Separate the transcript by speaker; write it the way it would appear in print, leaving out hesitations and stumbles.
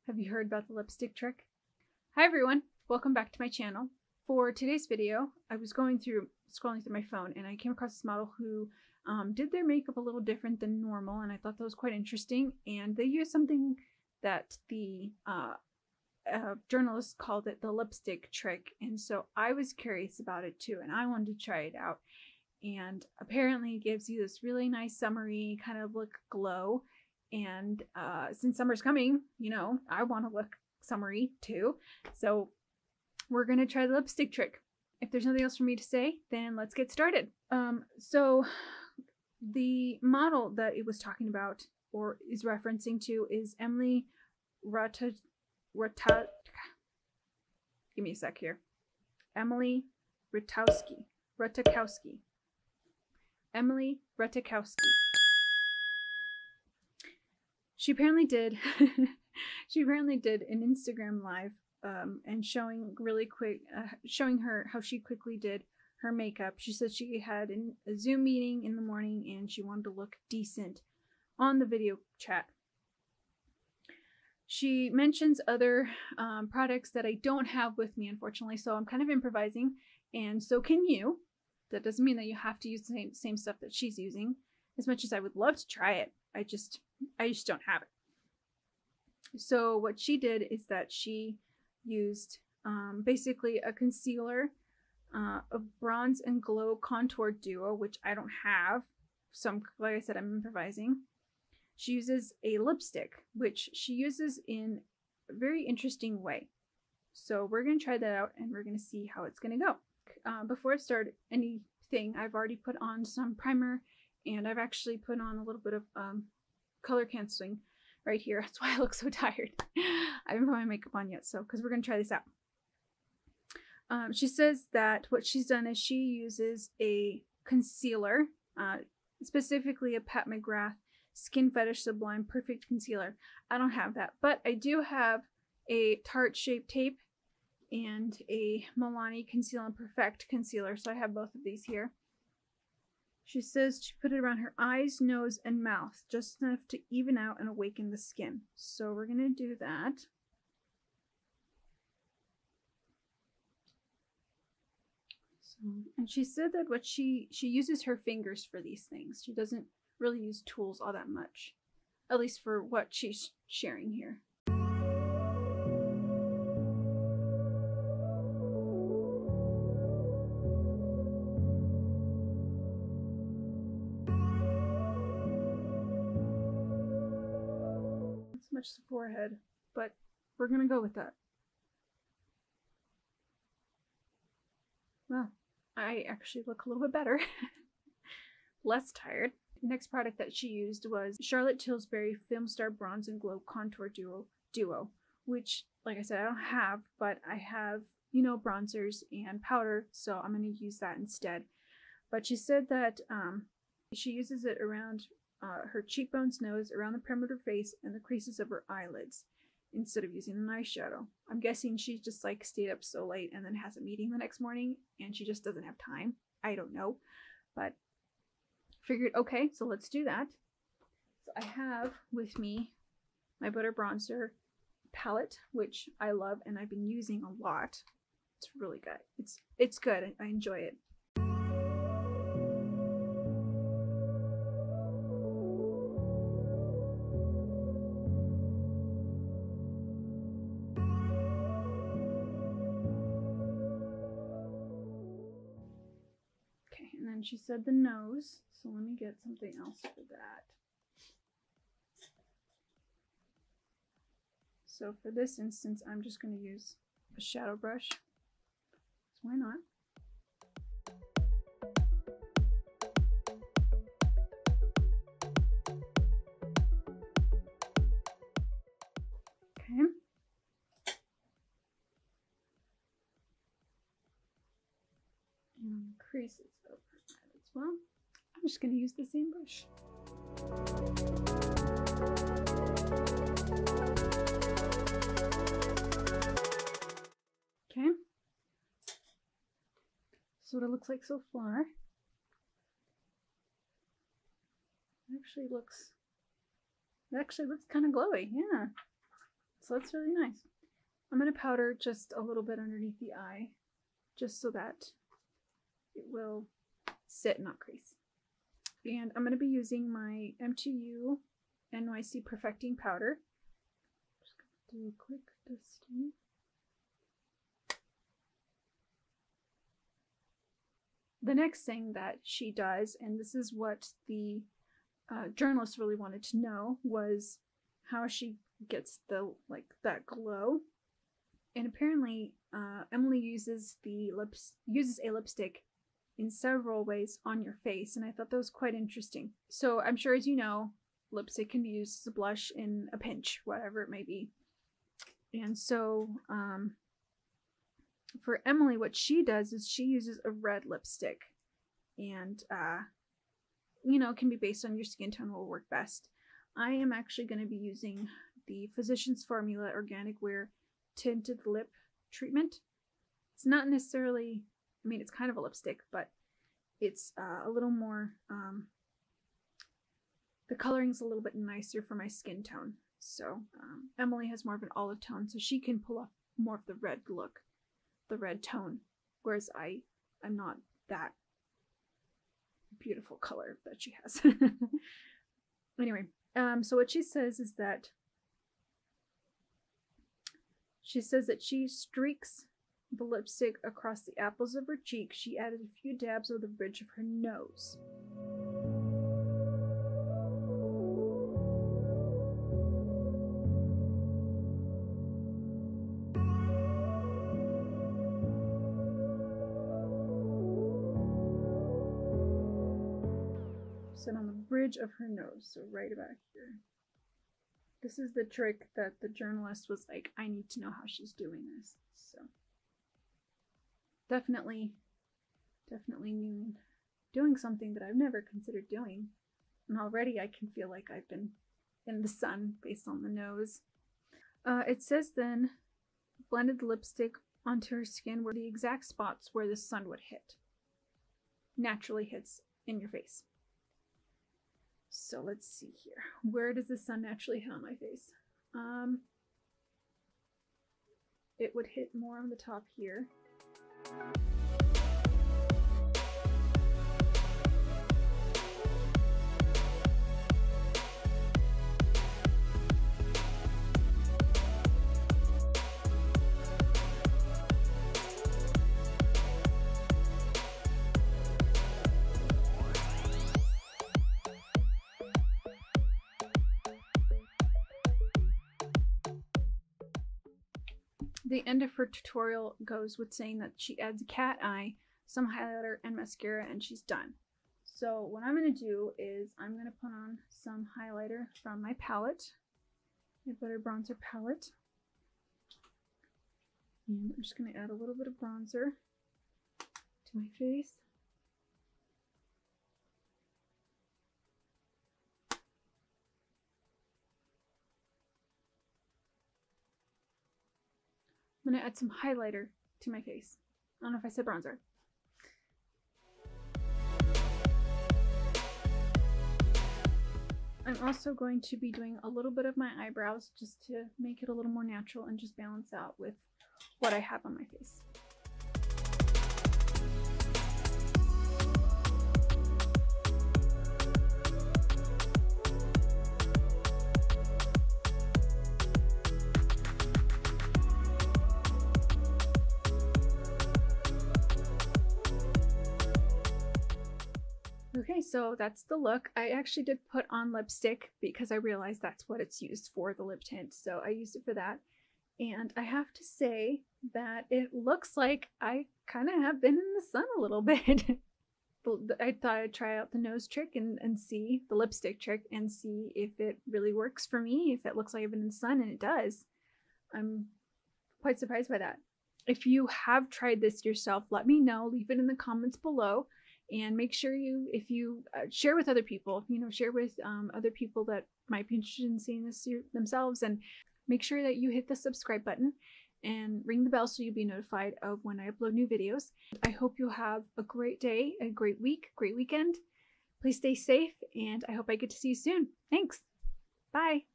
Speaker 1: Have you heard about the lipstick trick? Hi everyone, welcome back to my channel. For today's video, I was scrolling through my phone and I came across this model who did their makeup a little different than normal, and I thought that was quite interesting. And they used something that the journalist called it the lipstick trick, and so I was curious about it too, and I wanted to try it out. And apparently it gives you this really nice summery kind of look glow. And since summer's coming, you know, I want to look summery too. So we're going to try the lipstick trick. If there's nothing else for me to say, then let's get started. So the model that it was talking about or is referencing to is Emily Give me a sec here. Emily Ratajkowski. Emily Ratajkowski. She apparently did an Instagram live and showing her how she quickly did her makeup. She said she had a Zoom meeting in the morning and she wanted to look decent on the video chat. She mentions other products that I don't have with me, unfortunately, so I'm kind of improvising, and so can you. That doesn't mean that you have to use the same stuff that she's using. As much as I would love to try it, I just don't have it. So what she did is that she used basically a concealer, a bronze and glow contour duo, which I don't have. So like I said, I'm improvising. She uses a lipstick, which she uses in a very interesting way. So we're going to try that out and we're going to see how it's going to go. Before I start anything, I've already put on some primer, and I've actually put on a little bit of color canceling right here. That's why I look so tired. I haven't put my makeup on yet, so because we're going to try this out. She says that what she's done is she uses a concealer, specifically a Pat McGrath Skin Fetish Sublime Perfect Concealer. I don't have that, but I do have a Tarte Shape Tape and a Milani Conceal and Perfect Concealer, so I have both of these here. She says she put it around her eyes, nose, and mouth, just enough to even out and awaken the skin. So we're going to do that. And she said that what she uses her fingers for these things. She doesn't really use tools all that much, at least for what she's sharing here. Much the forehead, but we're gonna go with that. Well, I actually look a little bit better. Less tired. The next product that she used was Charlotte Tilbury Film Star Bronze and Glow Contour Duo, which, like I said, I don't have, but I have, you know, bronzers and powder, so I'm going to use that instead. But she said that she uses it around her cheekbones, nose, around the perimeter of her face, and the creases of her eyelids instead of using an eyeshadow. I'm guessing she just like stayed up so late and then has a meeting the next morning and she just doesn't have time. I don't know, but figured, okay, so let's do that. So I have with me my Butter Bronzer palette, which I love and I've been using a lot. It's really good. It's good. I enjoy it. And she said the nose, so let me get something else for that. So for this instance, I'm just going to use a shadow brush. So why not? Okay. And creases over as well. I'm just going to use the same brush. Okay. So what it looks like so far. It actually looks kind of glowy, yeah. So that's really nice. I'm going to powder just a little bit underneath the eye, just so that it will sit, not crease. And I'm going to be using my M2U NYC Perfecting Powder. Just going to do a quick dusting. The next thing that she does, and this is what the journalist really wanted to know, was how she gets the that glow. And apparently, Emily uses a lipstick in several ways on your face, and I thought that was quite interesting. So I'm sure, as you know, lipstick can be used as a blush in a pinch, whatever it may be. And so, for Emily, what she does is she uses a red lipstick, and can be based on your skin tone, will work best. I am actually going to be using the Physicians Formula Organic Wear Tinted Lip Treatment. It's not necessarily, it's kind of a lipstick, but it's a little more, the coloring's a little bit nicer for my skin tone. So Emily has more of an olive tone, so she can pull off more of the red look, the red tone, whereas I'm not that beautiful color that she has. Anyway, so what she says is that she streaks the lipstick across the apples of her cheek. She added a few dabs of the bridge of her nose. Sit on the bridge of her nose, so right about here. This is the trick that the journalist was like, I need to know how she's doing this. So definitely doing something that I've never considered doing. And already I can feel like I've been in the sun based on the nose. It says then, blended the lipstick onto her skin where the exact spots where the sun would hit. Naturally hits in your face. So let's see here. Where does the sun naturally hit on my face? It would hit more on the top here. The end of her tutorial goes with saying that she adds a cat eye, some highlighter, and mascara, and she's done. So what I'm going to do is I'm going to put on some highlighter from my palette, my Butter Bronzer palette. And I'm just going to add a little bit of bronzer to my face. I'm going to add some highlighter to my face. I don't know if I said bronzer. I'm also going to be doing a little bit of my eyebrows just to make it a little more natural and just balance out with what I have on my face. Okay, so that's the look. I actually did put on lipstick because I realized that's what it's used for, the lip tint. So I used it for that. And I have to say that it looks like I kind of have been in the sun a little bit. I thought I'd try out the nose trick and see, the lipstick trick, and see if it really works for me, if it looks like I've been in the sun, and it does. I'm quite surprised by that. If you have tried this yourself, let me know. Leave it in the comments below. And make sure if you share with other people, share with other people that might be interested in seeing this themselves, and make sure that you hit the subscribe button and ring the bell so you'll be notified of when I upload new videos. I hope you'll have a great day, a great week, great weekend. Please stay safe, and I hope I get to see you soon. Thanks. Bye.